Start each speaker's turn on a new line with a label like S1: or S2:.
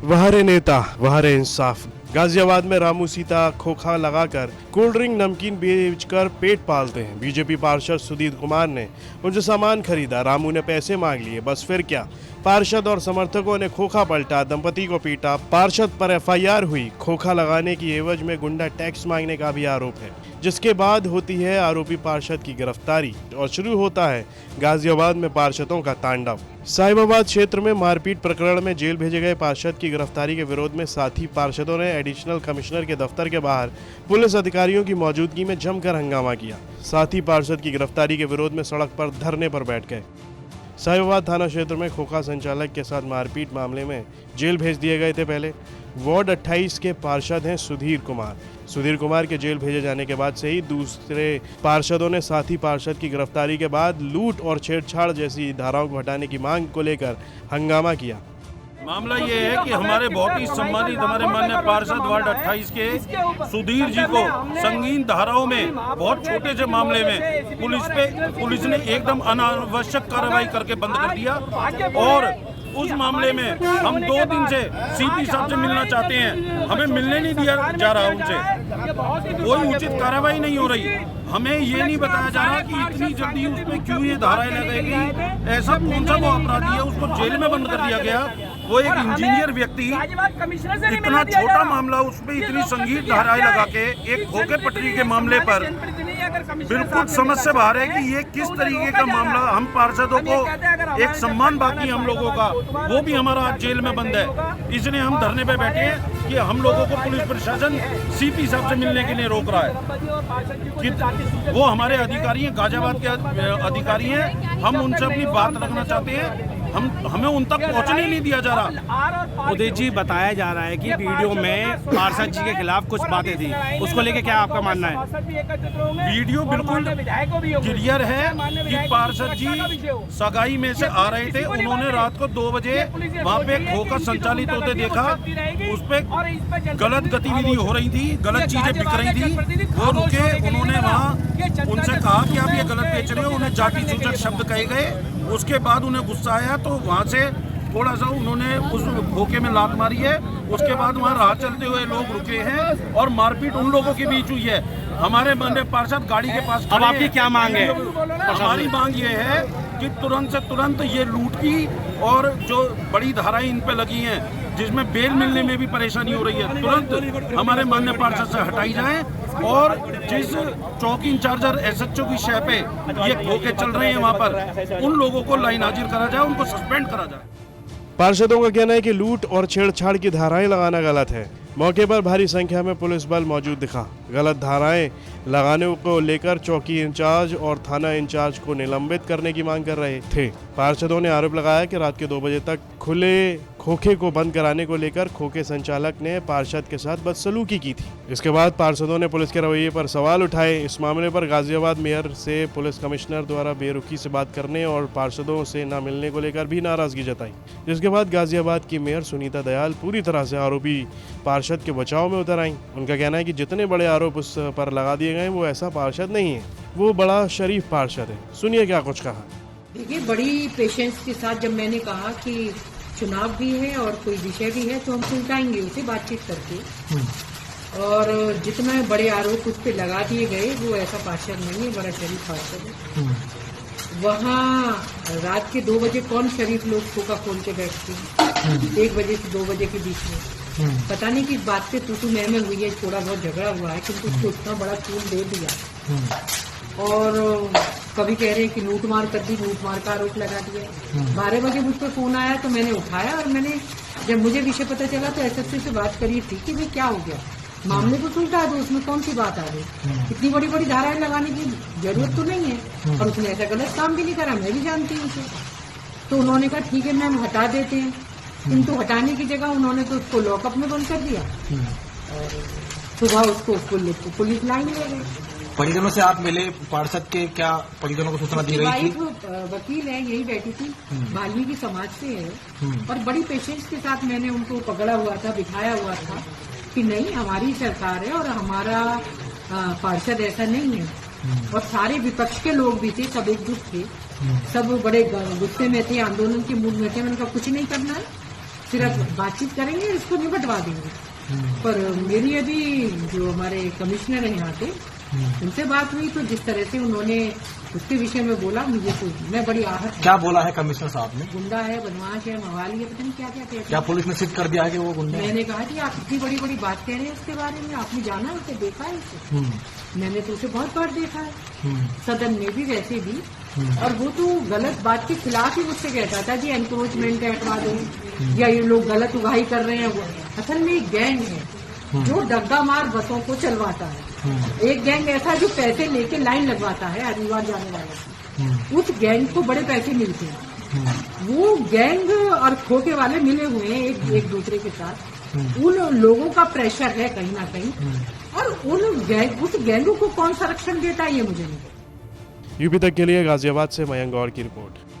S1: वह रे नेता, वह रे इंसाफ। गाजियाबाद में रामू सीता खोखा लगाकर कोल्ड ड्रिंक नमकीन बेचकर पेट पालते हैं। बीजेपी पार्षद सुधीर कुमार ने उनसे सामान खरीदा, रामू ने पैसे मांग लिए, बस फिर क्या। पार्षद और समर्थकों ने खोखा पलटा, दंपति को पीटा, पार्षद पर एफआईआर हुई। खोखा लगाने की एवज में गुंडा टैक्स मांगने का भी आरोप है, जिसके बाद होती है आरोपी पार्षद की गिरफ्तारी और शुरू होता है गाजियाबाद में पार्षदों का तांडव। साहिबाबाद क्षेत्र में मारपीट प्रकरण में जेल भेजे गए पार्षद की गिरफ्तारी के विरोध में साथी पार्षदों ने एडिशनल कमिश्नर के दफ्तर के बाहर पुलिस अधिकारियों की मौजूदगी में जमकर हंगामा किया। साथी पार्षद की गिरफ्तारी के विरोध में सड़क पर धरने पर बैठ गए। साहिबाबाद थाना क्षेत्र में खोखा संचालक के साथ मारपीट मामले में जेल भेज दिए गए थे। पहले वार्ड 28 के पार्षद हैं सुधीर कुमार। सुधीर कुमार के जेल भेजे जाने के बाद से ही दूसरे पार्षदों ने साथी पार्षद की गिरफ्तारी के बाद लूट और छेड़छाड़ जैसी धाराओं को हटाने की मांग को लेकर हंगामा किया।
S2: मामला ये है कि हमारे बहुत ही सम्मानित हमारे माननीय पार्षद वार्ड 28 के सुधीर जी को संगीन धाराओं में बहुत छोटे से मामले में पुलिस ने एकदम अनावश्यक कार्रवाई करके बंद कर दिया। और उस मामले में हम 2 दिन से सीपी साहब से मिलना चाहते हैं, हमें मिलने नहीं दिया जा रहा उनसे, कोई उचित कार्रवाई नहीं हो रही। हमें ये नहीं बताया जा रहा कि इतनी जल्दी उसमें क्यों ये धाराएं लगाएगी, ऐसा कौन सा वो अपराधी है उसको जेल में बंद कर दिया गया। वो एक इंजीनियर व्यक्ति, इतना छोटा मामला उसमें इतनी संगीन धाराएं लगा के एक खोखे पटरी के मामले पर बिल्कुल समझ से बाहर है कि ये किस तरीके का मामला। हम पार्षदों को एक सम्मान बाकी हम लोगों का, वो भी हमारा आज जेल में बंद है। इसलिए हम धरने पे बैठे हैं कि हम लोगों को पुलिस प्रशासन सीपी साहब से मिलने के लिए रोक रहा है कि वो हमारे अधिकारी हैं, गाजियाबाद के अधिकारी हैं, हम उनसे अपनी बात रखना चाहते हैं, हमें उन तक पहुंचने नहीं दिया जा रहा।
S3: उदय जी, बताया जा रहा है कि वीडियो में पार्षद जी के खिलाफ कुछ बातें थी, उसको लेके क्या आपका मानना है?
S2: वीडियो बिल्कुल क्लियर है कि पार्षद जी सगाई में से आ रहे थे, उन्होंने रात को 2 बजे वहाँ पे खोखा संचालित होते देखा, उस पे गलत गतिविधि हो रही थी, गलत चीजें बिक रही थी। वो रुके, उन्होंने वहाँ उनसे कहा कि आप ये गलत बेच रहे हो, उन्हें जाति सूचक शब्द कहे गए। उसके बाद उन्हें गुस्सा आया तो वहाँ से थोड़ा सा उन्होंने उस खोखे में लात मारी है। उसके बाद वहाँ राह चलते हुए लोग रुके हैं और मारपीट उन लोगों के बीच हुई है। हमारे माननीय पार्षद गाड़ी के पास।
S3: अब आपकी क्या मांग है?
S2: हमारी मांग ये है कि तुरंत से तुरंत ये लूट की और जो बड़ी धाराएं इन पे लगी हैं, जिसमें बेल मिलने में भी परेशानी हो रही है, तुरंत हमारे माननीय पार्षद से हटाई जाए। और जिस चौकी इंचार्जर SHO की शय पे ये खोखे चल रहे हैं, वहाँ पर उन लोगों को लाइन हाजिर करा जाए, उनको सस्पेंड करा जाए।
S1: पार्षदों का कहना है कि लूट और छेड़छाड़ की धाराएं लगाना गलत है। मौके पर भारी संख्या में पुलिस बल मौजूद दिखा। गलत धाराएं लगाने को लेकर चौकी इंचार्ज और थाना इंचार्ज को निलंबित करने की मांग कर रहे थे। पार्षदों ने आरोप लगाया कि रात के 2 बजे तक खुले खोखे को बंद कराने को लेकर खोखे संचालक ने पार्षद के साथ बदसलूकी की थी। इसके बाद पार्षदों ने पुलिस के रवैये पर सवाल उठाए। इस मामले पर गाजियाबाद मेयर से पुलिस कमिश्नर द्वारा बेरुखी से बात करने और पार्षदों से न मिलने को लेकर भी नाराजगी जताई, जिसके बाद गाजियाबाद की मेयर सुनीता दयाल पूरी तरह से आरोपी पार्षद के बचाव में उतर आईं। उनका कहना है कि जितने बड़े आरोप उस पर लगा दिए गए वो ऐसा पार्षद नहीं है, वो बड़ा शरीफ पार्षद है। सुनिए क्या कुछ कहा।
S4: देखिए, बड़ी पेशेंस के साथ जब मैंने कहा कि चुनाव भी है और कोई विषय भी है तो हम सुलझाएंगे उसे बातचीत करके। और जितने बड़े आरोप उस पर लगा दिए गए वो ऐसा पार्षद नहीं है, बड़ा शरीफ पार्षद है। वहाँ रात के 2 बजे कौन शरीफ लोग खोखा खोल के बैठते हैं? 1 बजे से 2 बजे के बीच में पता नहीं किस बात पे तू मैं हुई है, थोड़ा बहुत झगड़ा हुआ है, किंतु उसको इतना बड़ा फूल दे दिया। और कभी कह रहे हैं कि लूट मार कर दी, लूट मार का आरोप लगा दिया। 12 बजे मुझ पर फोन आया तो मैंने उठाया और मैंने जब मुझे विषय पता चला तो SHO से बात करी थी कि भाई क्या हो गया, मामले को सुलझा दो, उसमें कौन सी बात आ रही, इतनी बड़ी बड़ी धाराएं लगाने की जरूरत तो नहीं है। और उसने ऐसा गलत काम भी नहीं करा, मैं भी जानती हूँ उसे। तो उन्होंने कहा ठीक है मैम हटा देते हैं, किंतु हटाने की जगह उन्होंने तो उसको लॉकअप में बंद कर दिया और सुबह उसको पुलिस लाइन ले गई।
S5: परिजनों से आप मिले पार्षद के, क्या परिजनों को सूचना दी रही थी?
S4: वकील है, यही बैठी थी, वाल्मीकि समाज से है और बड़ी पेशेंस के साथ मैंने उनको पकड़ा हुआ था, बिठाया हुआ था कि नहीं हमारी सरकार है और हमारा पार्षद ऐसा नहीं है। और सारे विपक्ष के लोग भी थे, सब एकजुट थे, सब बड़े गुस्से में थे, आंदोलन के मूड में थे। मैंने कहा कुछ नहीं करना है, सिर्फ बातचीत करेंगे, इसको निपटवा देंगे। पर मेरी अभी जो हमारे कमिश्नर है यहाँ के, उनसे बात हुई तो जिस तरह से उन्होंने उसके विषय में बोला, मुझे तो मैं बड़ी आहत।
S5: क्या बोला है कमिश्नर साहब ने?
S4: गुंडा है, बदमाश है, मवाली है, पता नहीं क्या क्या कहते हैं।
S5: क्या पुलिस ने सिद्ध कर दिया है कि वो गुंडा है?
S4: मैंने कहा कि आप इतनी बड़ी बड़ी बात कह रहे हैं उसके बारे में, आपने जाना है उसे, देखा है उसे? मैंने तो उसे बहुत बार देखा है, सदन में भी, वैसे भी। और वो तो गलत बात के खिलाफ ही मुझसे कहता था कि एनक्रोचमेंट है, हटवा दो, या ये लोग गलत उगाही कर रहे हैं। वो असल में एक गैंग है जो डग्गा मार बसों को चलवाता है। एक गैंग ऐसा है जो पैसे लेके लाइन लगवाता है हरिद्वार जाने वाले। उस गैंग को बड़े पैसे मिलते हैं। वो गैंग और खोके वाले मिले हुए हैं एक दूसरे के साथ। उन लोगों का प्रेशर है कहीं ना कहीं, और उस गैंग को कौन संरक्षण देता है ये मुझे नहीं पता।
S1: यूपी तक के लिए गाजियाबाद से मयंक गौर की रिपोर्ट।